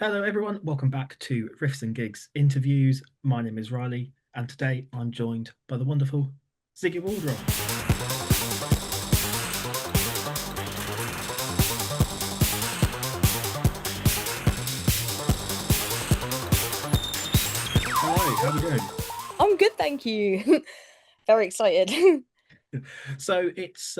Hello, everyone. Welcome back to Riffs and Gigs interviews. My name is Riley, and today I'm joined by the wonderful Ziggy Waldron. Hello, how are we doing? I'm good, thank you. Very excited. So it's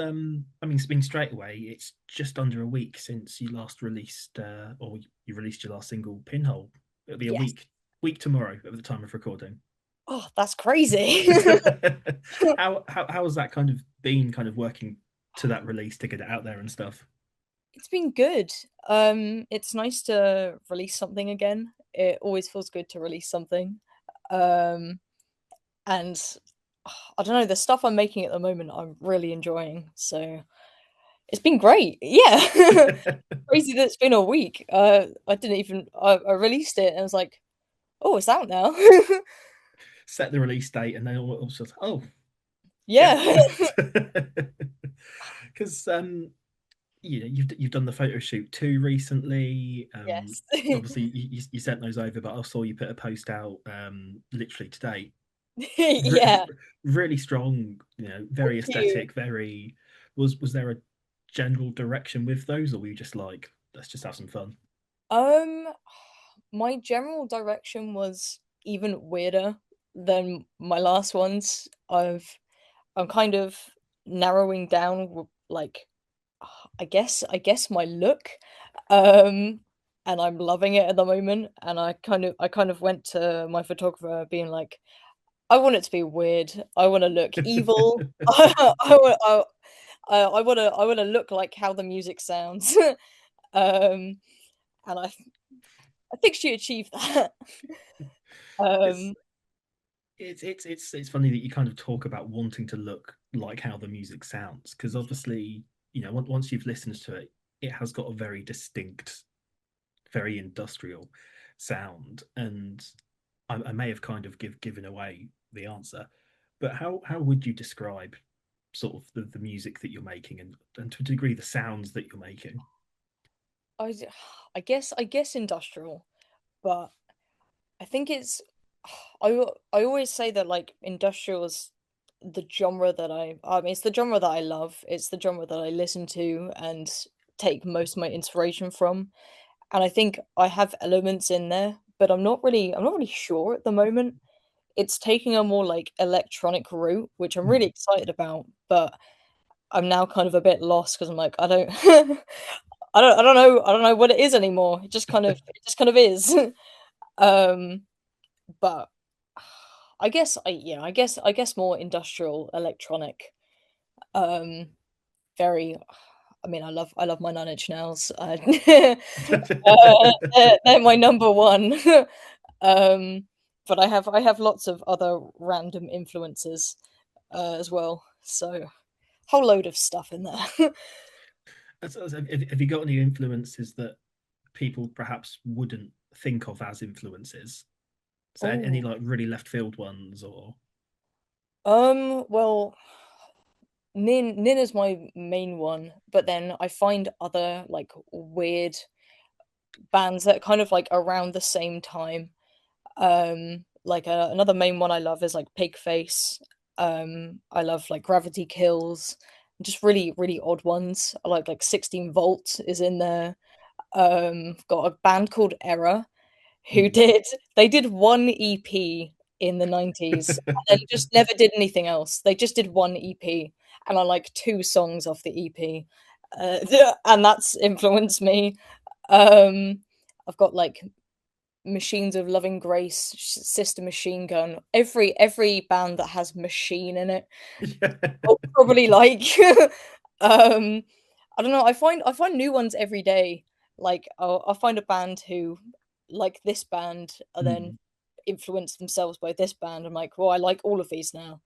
been straight away. It's just under a week since you last released, or you released your last single, Pinhole. It'll be a Yes. week tomorrow at the time of recording. Oh, that's crazy. How has that kind of been, kind of working to that release to get it out there and stuff? It's been good. It's nice to release something again. It always feels good to release something. Um, and I don't know, the stuff I'm making at the moment, I'm really enjoying. So it's been great. Yeah. Crazy that it's been a week. I released it and I was like, oh, it's out now. Set the release date, and then all of a sudden, oh yeah, Yeah. because you've done the photo shoot too recently. Yes. Obviously you sent those over, but I saw you put a post out literally today. Yeah. Really strong, very Thank you. aesthetic. Very was there a general direction with those, or were you just like, let's just have some fun? Um, my general direction was even weirder than my last ones. I'm kind of narrowing down like I guess my look. Um and I'm loving it at the moment and I kind of went to my photographer being like I want it to be weird. I want to look evil. I want to look like how the music sounds. um and I think she achieved that. it's Um, it's funny that you kind of talk about wanting to look like how the music sounds, because obviously, once you've listened to it, it has got a very distinct, very industrial sound. And I may have kind of given away the answer, but how would you describe sort of the music that you're making, and to a degree the sounds that you're making? I, d- I guess industrial, but I think it's I always say that like industrial is the genre that I mean it's the genre that I love. It's the genre that I listen to and take most of my inspiration from. And I think I have elements in there, but I'm not really sure at the moment. It's taking a more like electronic route, which I'm really Hmm. excited about, but I'm now kind of a bit lost because I'm like, I don't I don't know what it is anymore. It just kind of is. Um, but I guess more industrial electronic. Um, very I mean I love my Nine Inch Nails. They're my number one. Um, but I have lots of other random influences as well. So whole load of stuff in there. Have you got any influences that people perhaps wouldn't think of as influences? So any Oh. like really left field ones, or Well, Nin is my main one, but then I find other like weird bands that are kind of like around the same time. Like another main one I love is like Pigface. I love like Gravity Kills, just really really odd ones. I like 16 Volt is in there. Got a band called Error who hmm. they did one EP in the 90s and then just never did anything else. They just did one EP and I like two songs off the EP. And that's influenced me. Um, I've got like Machines of Loving Grace, Sister Machine Gun. Every band that has machine in it, I'll probably like. um, I don't know. I find new ones every day. Like I'll find a band who like this band and then Hmm. influence themselves by this band. I'm like, well, I like all of these now.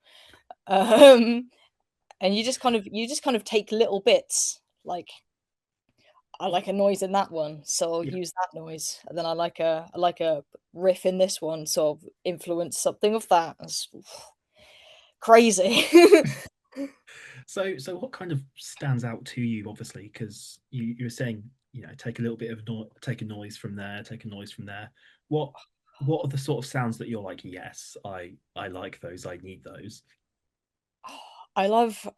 Um, and you just kind of take little bits. Like I like a noise in that one, so I'll Yeah. use that noise. And then I like a riff in this one, so I'll influence something of that. It's crazy. So what kind of stands out to you, obviously, because you were saying take a little bit of take a noise from there, take a noise from there. What what are the sort of sounds that you're like, yes, I like those, I need those? I love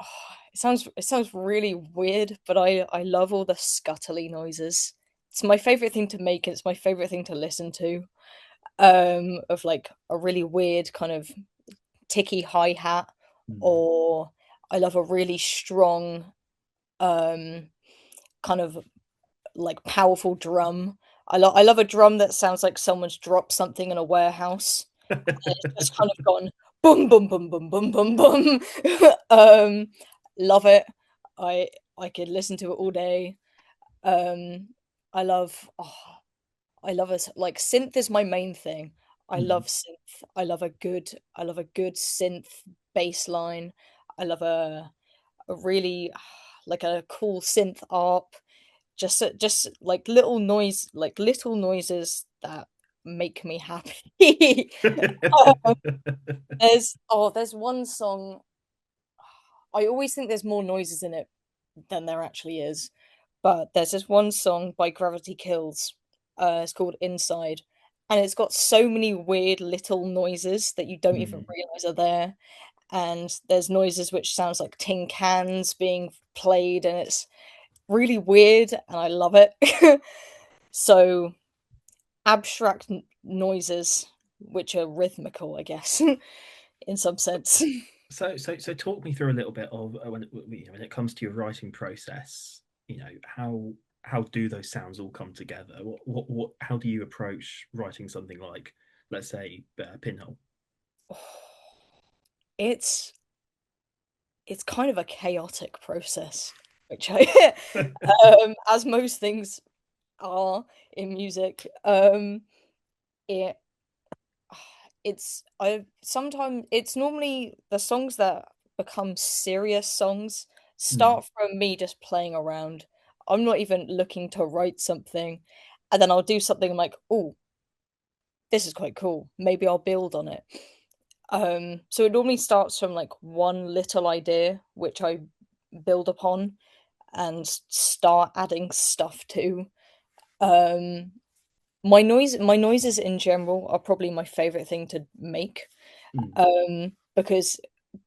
it sounds really weird, but I love all the scuttly noises. It's my favorite thing to make, and it's my favorite thing to listen to. Of like a really weird kind of ticky hi-hat, Mm. or I love a really strong um kind of like powerful drum. I love a drum that sounds like someone's dropped something in a warehouse. It's just kind of gone boom, boom, boom, boom, boom, boom, boom. Um, love it. I I could listen to it all day. Um, I love I love us like synth is my main thing. I Mm. love synth. I love a good synth bass line. I love a really like a cool synth arp. Just like little noises that make me happy. Um, there's one song. I always think there's more noises in it than there actually is, but there's this one song by Gravity Kills. It's called Inside, and it's got so many weird little noises that you don't even Mm. realize are there. And there's noises which sounds like tin cans being played, and it's really weird, and I love it. So abstract noises which are rhythmical, I guess, in some sense. So talk me through a little bit of when it comes to your writing process. How do those sounds all come together? What how do you approach writing something like, let's say, Pinhole? It's it's kind of a chaotic process, which I as most things are in music. It I sometimes it's normally the songs that become serious songs Mm. start from me just playing around. I'm not even looking to write something, and then I'll do something like, "Oh, this is quite cool. Maybe I'll build on it." So it normally starts from like one little idea, which I build upon and start adding stuff to. Um, my noises in general are probably my favorite thing to make. Mm. Because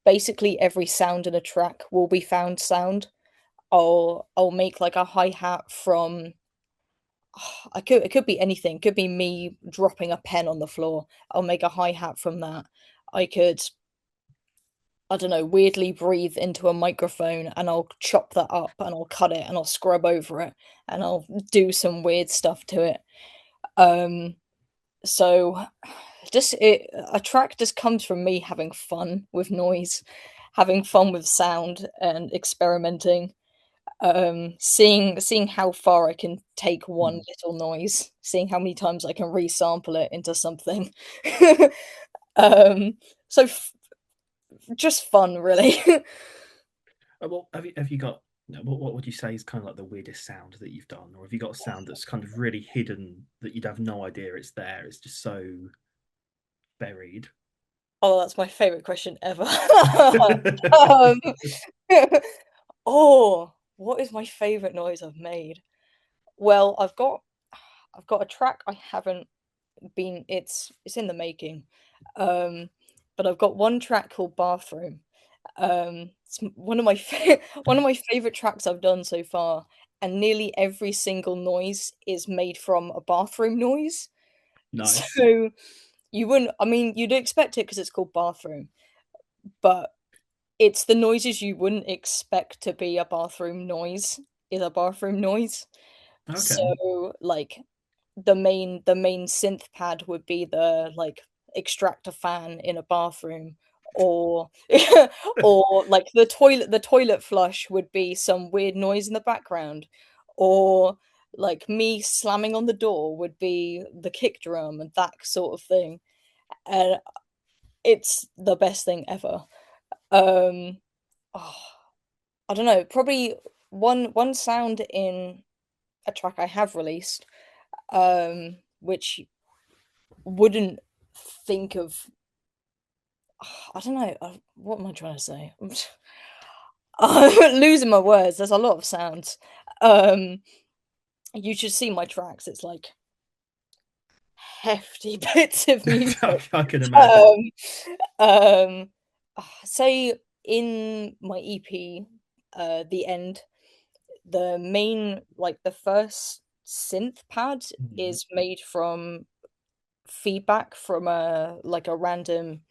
basically every sound in a track will be found sound. I'll make like a hi-hat from it could be anything. It could be me dropping a pen on the floor. I'll make a hi-hat from that. I could, I don't know, weirdly breathe into a microphone and I'll chop that up and I'll cut it and I'll scrub over it and I'll do some weird stuff to it. Um, so a track just comes from me having fun with noise, having fun with sound and experimenting. Seeing how far I can take one Mm. little noise, seeing how many times I can resample it into something. Um, so just fun, really. Well, have you got what would you say is kind of like the weirdest sound that you've done, or have you got a sound that's kind of really hidden that you'd have no idea it's there? It's just so buried. Oh, that's my favorite question ever. Um, oh, what is my favorite noise I've made? Well, I've got a track I haven't been it's in the making. Um, but I've got one track called Bathroom. It's one of my one of my favorite tracks I've done so far, and nearly every single noise is made from a bathroom noise. Nice. So you wouldn't I mean, you'd expect it because it's called Bathroom, but it's the noises you wouldn't expect to be a bathroom noise is a bathroom noise. Okay. So, like, the main synth pad would be the, like, extractor fan in a bathroom, or or, like, the toilet flush would be some weird noise in the background, or, like, me slamming on the door would be the kick drum and that sort of thing, and it's the best thing ever. Um, oh, I don't know, probably one sound in a track I have released, which wouldn't think of. I don't know. What am I trying to say? I'm losing my words. There's a lot of sounds. Um, you should see my tracks. It's like hefty bits of music. I can imagine. Um, um, say in my EP, the end, the main, like the first synth pad Mhm. is made from feedback from a like a random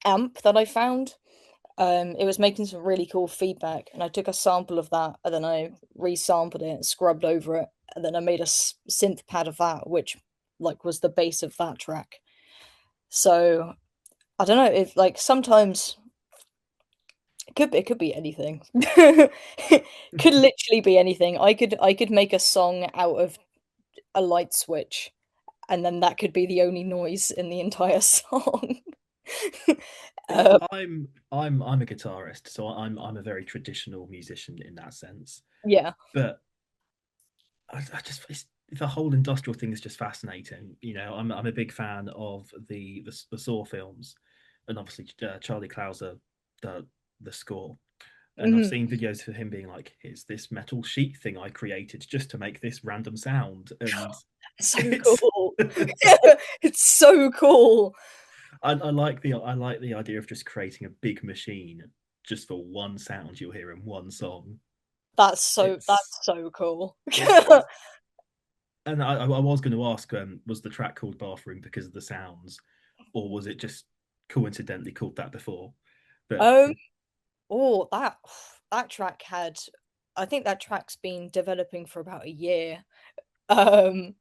amp that I found. It was making some really cool feedback, and I took a sample of that, and then I resampled it, scrubbed over it, and then I made a synth pad of that, which like was the base of that track. So I don't know if like sometimes it could be anything. Could literally be anything. I could make a song out of a light switch, and then that could be the only noise in the entire song. See, uh, I'm a guitarist, so I'm a very traditional musician in that sense. yeah. But I just the whole industrial thing is just fascinating. I'm a big fan of the Saw films, and obviously Charlie Clouser, the the score. And I've Mhm. seen videos of him being like, "Here's this metal sheet thing I created just to make this random sound," and So it's cool. It's so cool. I like the idea of just creating a big machine just for one sound you'll hear in one song. That's It's so cool. it's and I was going to ask, was the track called Bathroom because of the sounds, or was it just coincidentally called that before? But Um, oh, that track had I think that track's been developing for about a year. Um,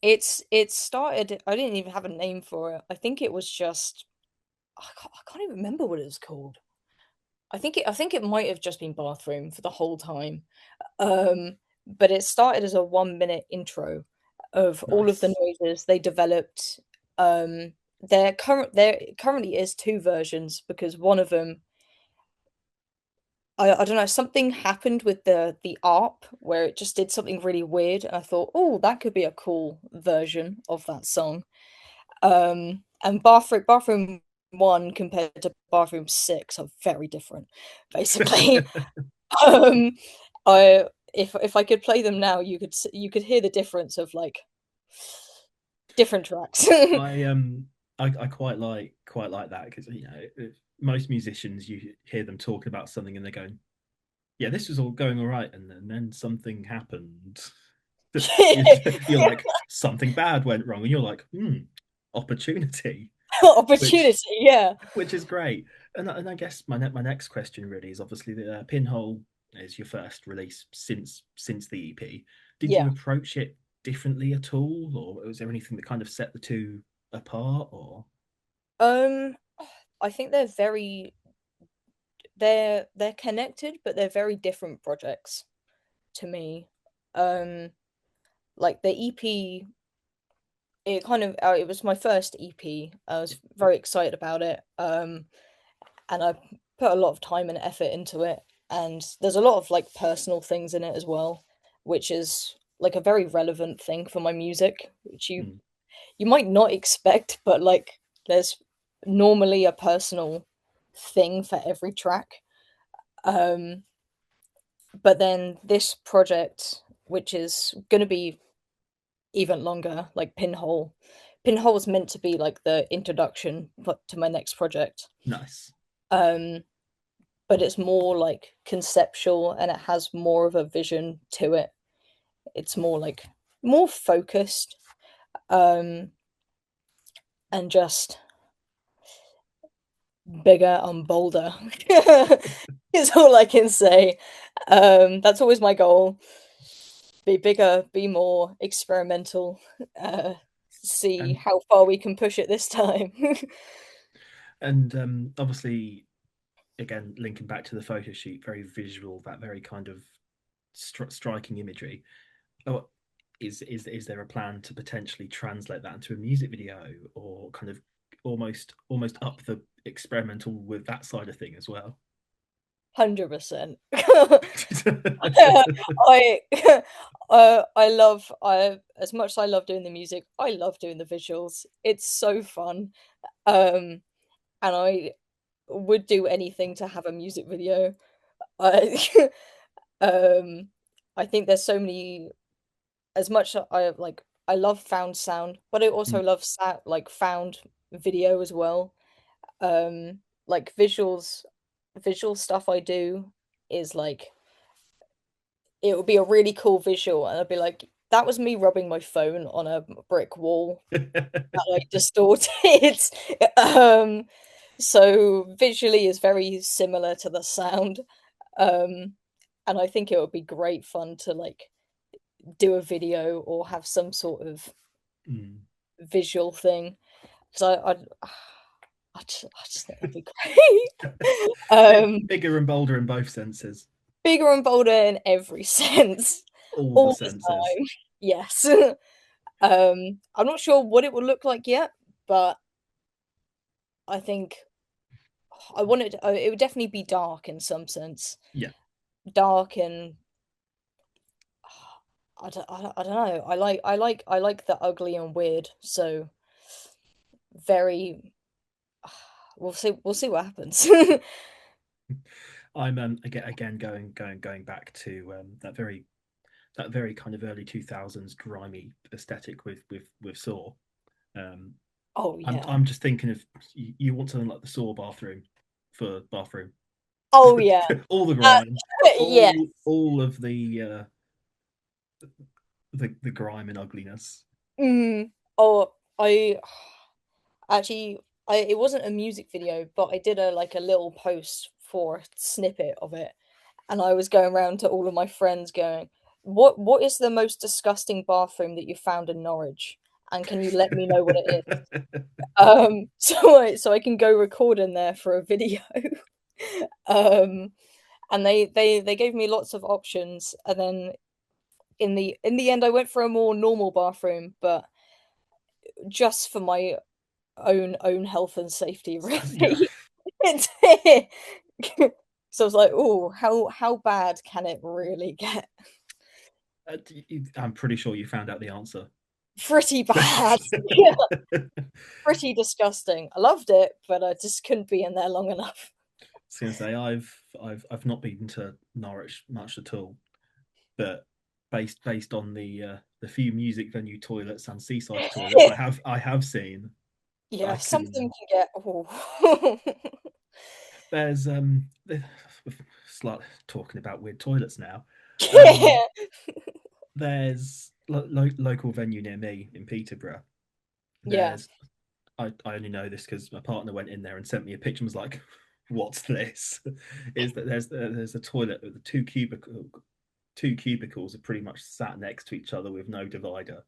it started I didn't even have a name for it. I think it was just I can't even remember what it was called. I think it might have just been Bathroom for the whole time. But it started as a 1 minute intro of all of the nice. noises they developed. There currently is two versions because one of them I don't know, something happened with the ARP where it just did something really weird, and I thought, oh, that could be a cool version of that song. And Bathroom 1 compared to Bathroom 6 are very different, basically. Um, I if I could play them now, you could hear the difference of like different tracks. I quite like that because most musicians you hear them talking about something and they're going, yeah, this was all going all right, and then something happened. You're like, something bad went wrong, and you're like, opportunity, which Opportunity, yeah. which is great. And I guess my next question really is obviously the Pinhole is your first release since the EP. Did you Yeah. approach it differently at all, or was there anything that kind of set the two apart? Or Um, I think they're connected, but they're very different projects to me. Um, like the EP, it was my first EP. I was very excited about it. And I put a lot of time and effort into it. And there's a lot of like personal things in it as well, which is like a very relevant thing for my music, which hmm, you might not expect, but like there's normally a personal thing for every track. Um, but then this project, which is gonna be even longer, like Pinhole is meant to be like the introduction to my next project. nice. Um, but it's more like conceptual and it has more of a vision to it. It's more like more focused, um, and just bigger and bolder is all I can say. That's always my goal. Be bigger, be more experimental, see And how far we can push it this time. obviously, again, linking back to the photo shoot, very visual, that very kind of striking imagery. Oh, is there a plan to potentially translate that into a music video, or kind of almost up the experimental with that side of thing as well? 100%. I I as much as I love doing the music, I love doing the visuals. It's so fun. Um, and I would do anything to have a music video. I um I think there's so many as much as I love found sound, but I also Mm. love like found video as well. Like visual stuff I do is like it would be a really cool visual, and I'd be like, that was me rubbing my phone on a brick wall that I distorted. um, so visually is very similar to the sound. Um, and I think it would be great fun to like do a video or have some sort of Mm. visual thing because I just think it'd be great. Bigger and bolder in both senses, Bigger and bolder in every sense, all the all the senses. time. Yes. I'm not sure what it will look like yet, but I think I wanted it would definitely be dark in some sense. Yeah. Dark and I don't know. I like the ugly and weird. So very we'll see what happens. I'm again going back to that very kind of early 2000s grimy aesthetic with Saw. Um, Oh I'm yeah. I'm just thinking of you want something like the Saw bathroom for bathroom, Oh yeah. all the Uh, grime, yeah. all of the grime and ugliness. Mm. Oh, I actually I it wasn't a music video, but I did a like a little post for a snippet of it, and I was going around to all of my friends going, what is the most disgusting bathroom that you found in Norwich? And can you let me know what it is?" So I can go record in there for a video. Um, and they gave me lots of options, and then in the end I went for a more normal bathroom, but just for my own health and safety, Yeah, really. So I was like, "Oh, how bad can it really get?" I'm pretty sure you found out the answer. Pretty bad. Yeah, pretty disgusting. I loved it, but I just couldn't be in there long enough. Was gonna say I've not been to Norwich much at all, but based on the few music venue toilets and seaside toilets I have seen, I Yeah, something can. can get oh. There's slight talking about weird toilets now. Um, Yeah. there's local venue near me in Peterborough. Yeah. There's I only know this because my partner went in there and sent me a picture and was like, "What's this?" Is that there's a toilet with two cubicles are pretty much sat next to each other with no divider.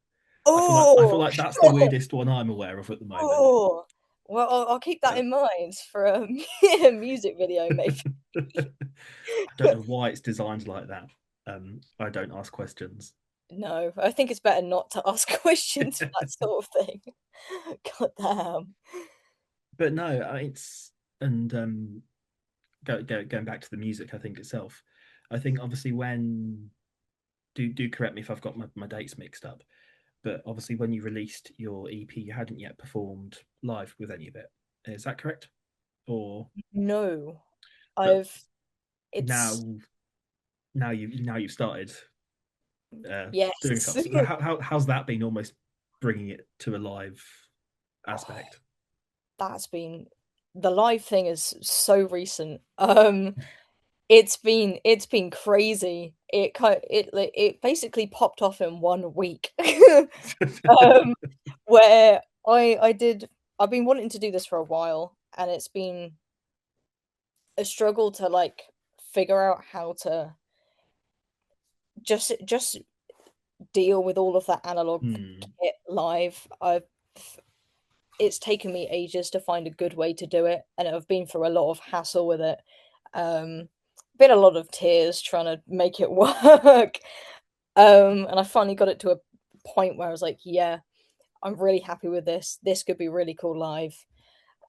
I feel Oh. like that's the weirdest one I'm aware of at the moment. Oh. Well, I'll keep that But in mind for a yeah, music video, maybe. I don't know why it's designed like that. I don't ask questions. No, I think it's better not to ask questions for that sort of thing. God damn. But no, it's and going back to the music, I think itself. I think obviously when do correct me if I've got my dates mixed up, but obviously when you released your EP, you hadn't yet performed live with any of it. Is that correct? Or No. but I've now it's you've started doing yes. stuff. So how's that been? Almost bringing it to a live Oh, aspect. that's been the live thing is so recent. It's been crazy. It basically popped off in 1 week. Um, where I've been wanting to do this for a while, and it's been a struggle to like figure out how to just deal with all of that analog Hmm. kit live. I've It's taken me ages to find a good way to do it, and I've been through a lot of hassle with it. Um, been a lot of tears trying to make it work. And I finally got it to a point where I was like, yeah, I'm really happy with this. This could be really cool live.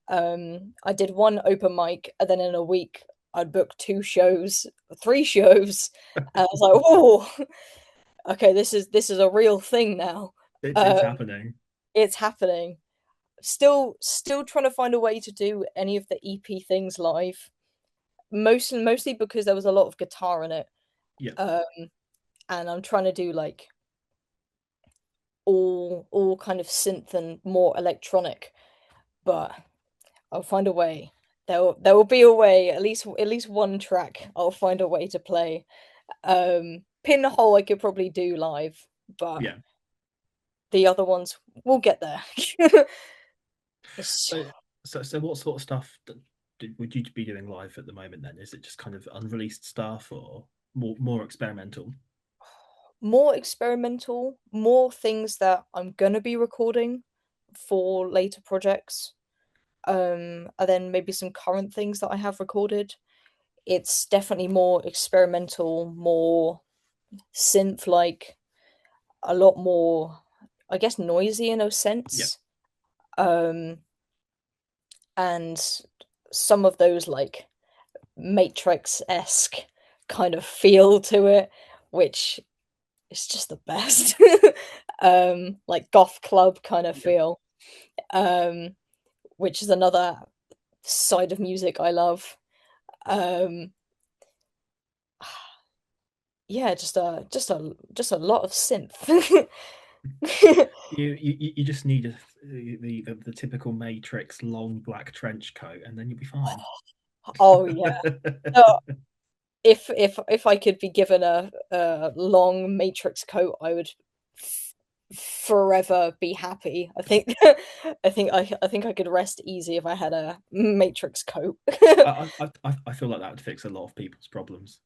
I did one open mic, and then in a week, I'd booked 2 shows, 3 shows. And I was like, oh, okay, this is a real thing now. It's Um, happening. it's happening. Still trying to find a way to do any of the EP things live. Mostly because there was a lot of guitar in it. Yeah. Um, and I'm trying to do like all kind of synth and more electronic. But I'll find a way. There will be a way. At least one track I'll find a way to play. Pinhole I could probably do live, but Yeah. the other ones we'll get there. It's, So, so what sort of stuff would you be doing live at the moment then? Is it just kind of unreleased stuff or more experimental? more experimental, more things that I'm gonna be recording for later projects. And then maybe some current things that I have recorded. It's definitely more experimental, more synth like, a lot more, I guess, noisy in a Yeah. sense. Um, and some of those like Matrix-esque kind of feel to it, which is just the best. Like goth club kind of Yeah. feel. Um, which is another side of music I love. Um, yeah, just a lot of synth. You just need the typical Matrix long black trench coat, and then you'll be fine. Oh yeah. No, if I could be given a long Matrix coat, I would forever be happy. I think I think I could rest easy if I had a Matrix coat. I feel like that would fix a lot of people's problems.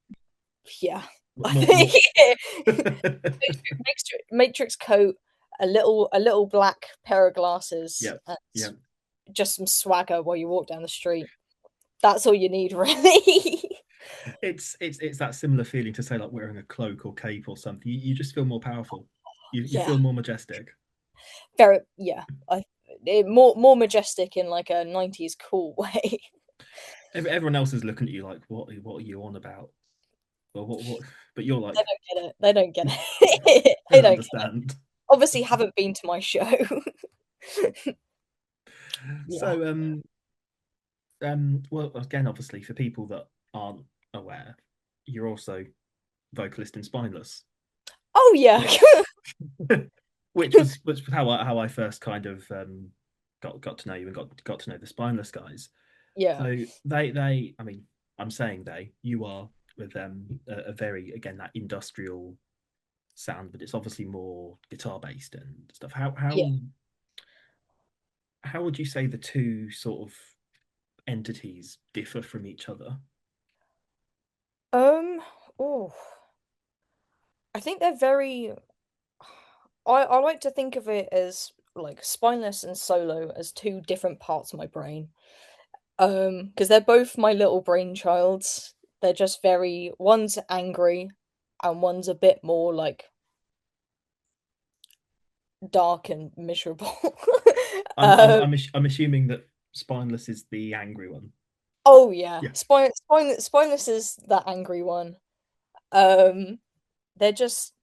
Yeah. I think More. Matrix coat, a little black pair of glasses, Yeah, and yeah. just some swagger while you walk down the street. That's all you need, really. It's that similar feeling to say like wearing a cloak or cape or something. You just feel more powerful. You Yeah, feel more majestic. very, yeah. More majestic in like a 90s cool way. Everyone else is looking at you like, what are you on about? Or what? But you're They like, don't get it. They don't get it. They don't don't get it. understand. Obviously, haven't been to my show. Yeah. So well again, obviously for people that aren't aware, you're also vocalist in Spineless, Oh yeah. which which was how I first kind of got to know you and got to know the Spineless guys. Yeah. So they I mean I'm saying you are with a very again that industrial sound, but it's obviously more guitar based and stuff. Yeah. How would you say the two sort of entities differ from each other? Um. Oh, I think they're very. I like to think of it as like spineless and solo as two different parts of my brain. Because they're both my little brainchilds. They're just very. One's angry, and one's a bit more like dark and miserable. um. I'm assuming that Spineless is the angry one. Oh yeah, Yeah. spineless is that angry one. Um. They're just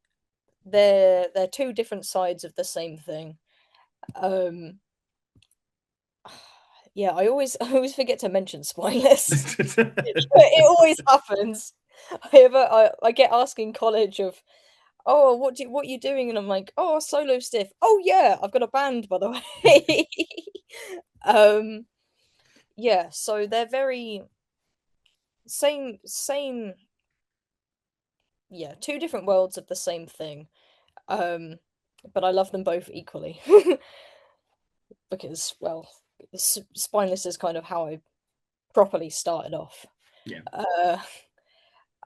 they're two different sides of the same thing. Um, yeah, I always forget to mention spineless. It always happens. I get asked in college of, oh, what are you doing? And I'm like, oh, solo stiff. Oh yeah, I've got a band by the way. um, yeah, so they're very same. Yeah, two different worlds of the same thing. Um, but I love them both equally. Because, well, spineless is kind of how I properly started off. Yeah. Uh,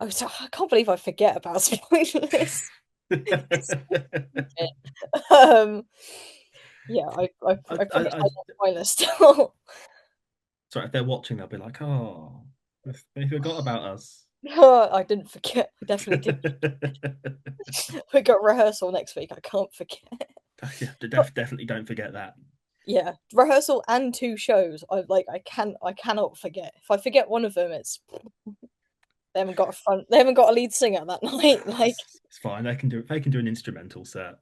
I can't believe I forget about spineless. It's stupid. Um, yeah, I pretty much I like spineless still. sorry, if they're watching, they'll be like, "Oh, they forgot about us." I didn't forget. I definitely did. We got rehearsal next week. I can't forget. Yeah, But definitely don't forget that. yeah, rehearsal and two shows. I cannot forget. If I forget one of them, it's they haven't got a front. They haven't got a lead singer that night. Like, It's fine. They can do an instrumental set.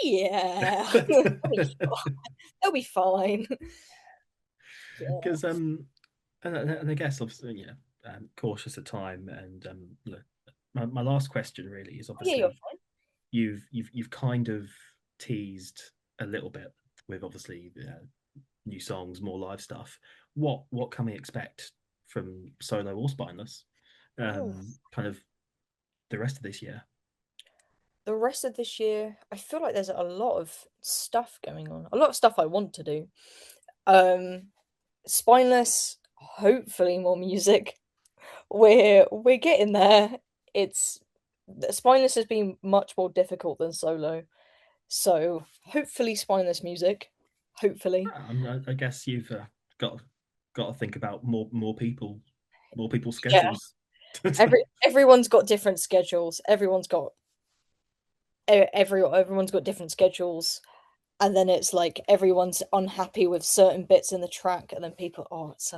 yeah, they'll be fine. Yeah. Because and I guess obviously cautious of time and look, my last question really is Oh, yeah, you're obviously you've kind of teased a little bit with obviously new songs, more live stuff. What can we expect from Solo or Spineless? Oh, Kind of the rest of this year. the rest of this year, I feel like there's a lot of stuff going on. A lot of stuff I want to do. Um, Spineless, hopefully more music. We're getting there. It's Spineless has been much more difficult than Solo. So hopefully spineless music. Hopefully. I guess you've got to think about more people's Yeah. schedules. Everyone's got different schedules. Everyone's got different schedules. And then it's like everyone's unhappy with certain bits in the track, and then people, oh, it's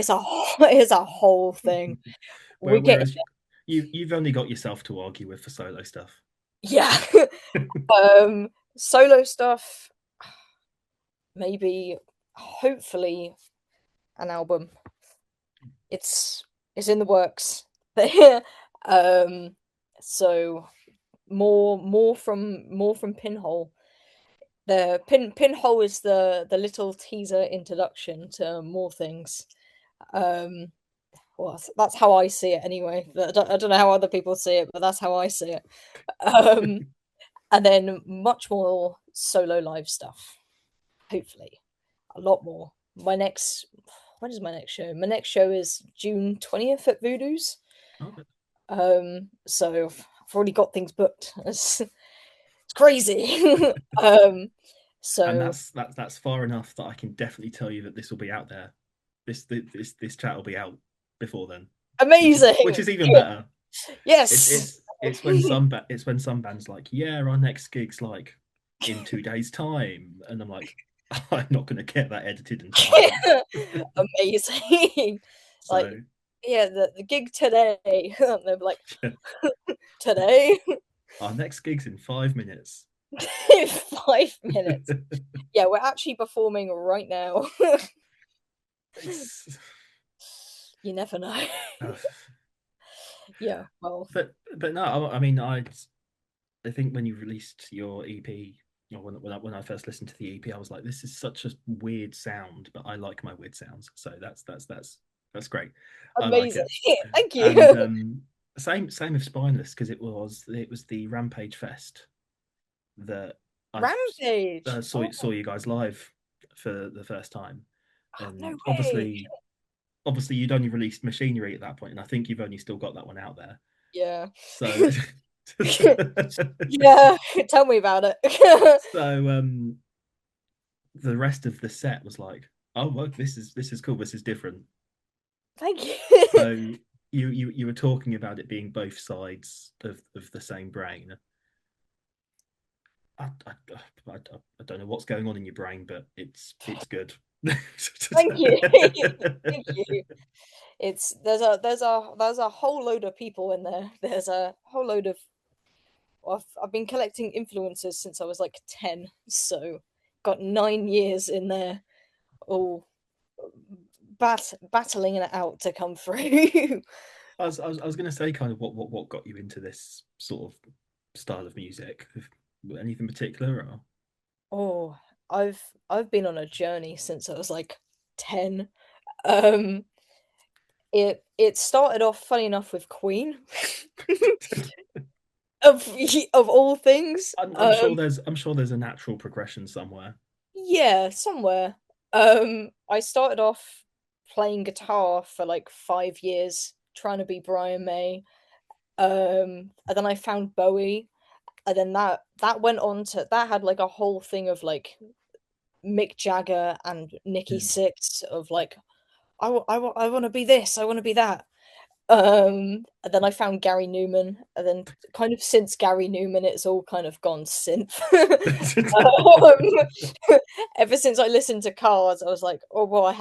a whole thing. We get Whereas you've only got yourself to argue with for solo stuff. yeah. Solo stuff, maybe, hopefully, an album. It's it's in the works. um, so more from Pinhole. The Pinhole is the little teaser introduction to more things. Um, well, that's how I see it anyway. I don't know how other people see it, but that's how I see it. Um, and then much more solo live stuff. Hopefully, a lot more. When is my next show? My next show is June 20th at Voodoo's. Okay. So I've already got things booked. It's crazy. um, And so that's far enough that I can definitely tell you that this will be out there. This chat will be out before then, which amazing. is even better. Yes. It's when some bands like, yeah, our next gig's like in 2 days' time, and I'm like, I'm not going to get that edited in time. Amazing. Like, So yeah, the gig today. They're like, today? our next gig's in 5 minutes. 5 minutes. Yeah, we're actually performing right now. It's You never know. Yeah, well, but no, I mean I think when you released your EP, or when I first listened to the EP, I was like, this is such a weird sound, but I like my weird sounds, so that's great. I like amazing. it. Thank And you. same with Spineless, because it was the Rampage Fest that I Rampage. saw you guys live for the first time, Oh, no and way. obviously you'd only released Machinery at that point, and I think you've only still got that one out there. Yeah. So Yeah, tell me about it. so the rest of the set was like, oh well, this is cool, this is different. Thank you. So you were talking about it being both sides of the same brain. I, I, I don't know what's going on in your brain, but it's good. Thank you. Thank you. It's there's a whole load of people in there. There's a whole load of I've been collecting influencers since I was like 10, so got 9 years in there, all battling it out to come through. I was going to say kind of what got you into this sort of style of music. Anything particular? Or? Oh, I've been on a journey since I was like 10. Um, it started off funny enough with Queen, of of all things. I'm sure there's a natural progression somewhere. Yeah, somewhere. I started off playing guitar for like 5 years, trying to be Brian May. And then I found Bowie, and then that went on to that had like a whole thing of like Mick Jagger and Nikki Mm. Sixx of like I want to be this, I want to be that. And then I found Gary Newman, and then kind of since Gary Newman, it's all kind of gone synth. Ever since I listened to Cars, I was like, oh well,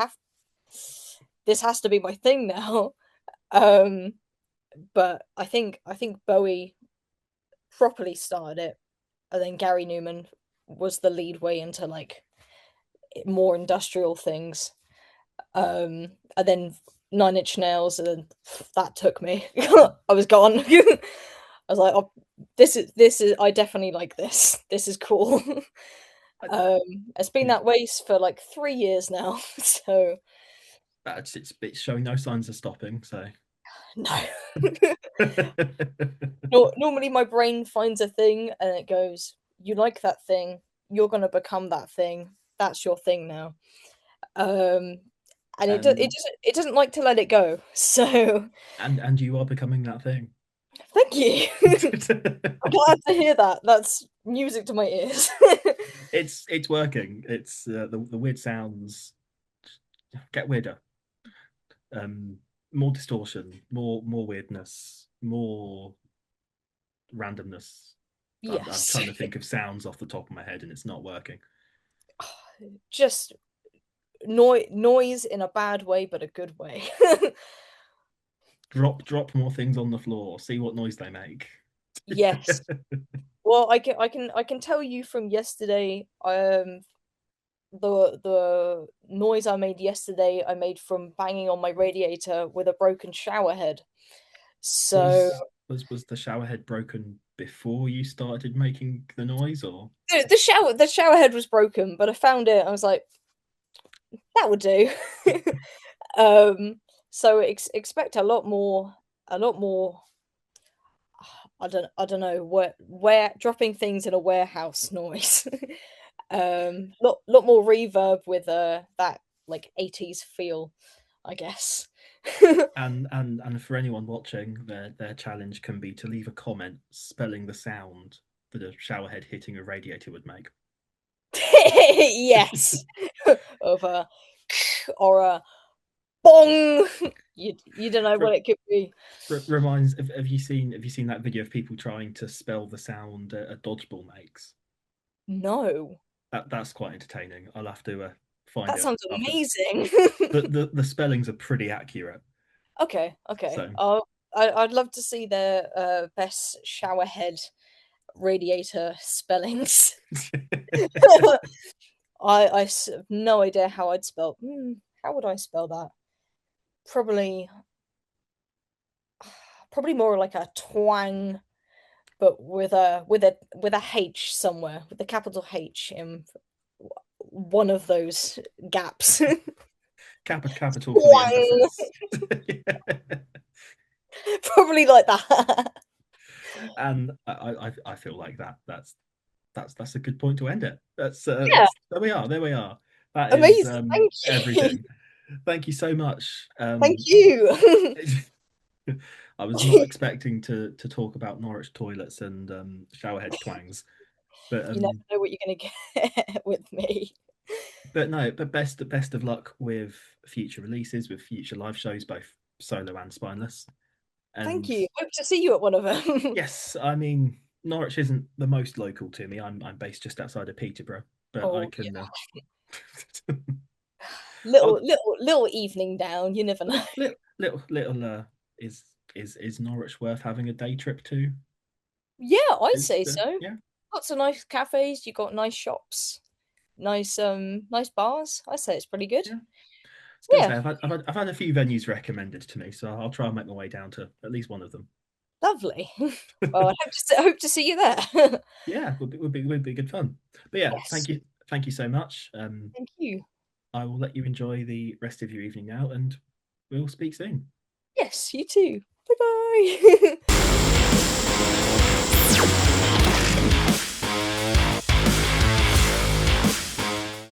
this has to be my thing now. Um, but I think Bowie properly started it, and then Gary Newman was the lead way into like more industrial things. And then Nine Inch Nails, and then that took me. I was gone. I was like, "Oh, this is I definitely like this. This is cool." I, Um, it's been yeah, that way for like 3 years now, so it's showing no signs of stopping. So no. Normally my brain finds a thing and it goes, "You like that thing, you're gonna become that thing. That's your thing now." Um, and and it doesn't like to let it go. So and you are becoming that thing. thank you. I'm glad to hear that. That's music to my ears. It's working. It's the weird sounds get weirder. Um, More distortion, more weirdness, more randomness. I'm Yes. trying to think of sounds off the top of my head, and it's not working. Just noise in a bad way, but a good way. Drop more things on the floor. See what noise they make. Yes. Well, I can tell you from yesterday, the noise I made yesterday, I made from banging on my radiator with a broken shower head. So Was the shower head broken before you started making the noise, or the shower head was broken, but I found it. I was like, that would do. So expect a lot more. I don't know where dropping things in a warehouse noise. Lot more reverb with that like 80s feel, I guess. and for anyone watching, their challenge can be to leave a comment spelling the sound that a shower head hitting a radiator would make. Yes. Of a or a bong. You don't know what it could be. Reminds have you seen that video of people trying to spell the sound a dodgeball makes? No. That's quite entertaining. I'll have to find That it sounds after. amazing. The spellings are pretty accurate. Okay, okay. So I'd love to see the best shower head radiator spellings. Have no idea how I'd spell. How would I spell that? Probably, probably more like a twang, but with a H somewhere, with a capital H in one of those gaps. capital for the Twang. emphasis. Probably like that. And I feel like that's a good point to end it. Yeah, That's there we are. There we are. That is amazing. Thank you. everything. Thank you so much. Thank you. I was not expecting to talk about Norwich toilets and showerhead twangs, but You never know what you're gonna get with me. no, but best of luck with future releases, with future live shows, both solo and spineless. Thank And you. Hope to see you at one of them. yes, I mean Norwich isn't the most local to me. I'm based just outside of Peterborough, but I Oh, can. little I'll, little little evening down. You never know. little is is Norwich worth having a day trip to? Yeah, I'd Is say so. yeah, Lots of nice cafes. You got nice shops, nice bars. I say it's pretty good. yeah. I was gonna say Yeah, I've had a few venues recommended to me, so I'll try and make my way down to at least one of them. lovely. Well, I hope to see you there. Yeah, would be good fun. But yeah, Yes, thank you so much. thank you. I will let you enjoy the rest of your evening now, and we'll speak soon. Yes, you too. Bye bye.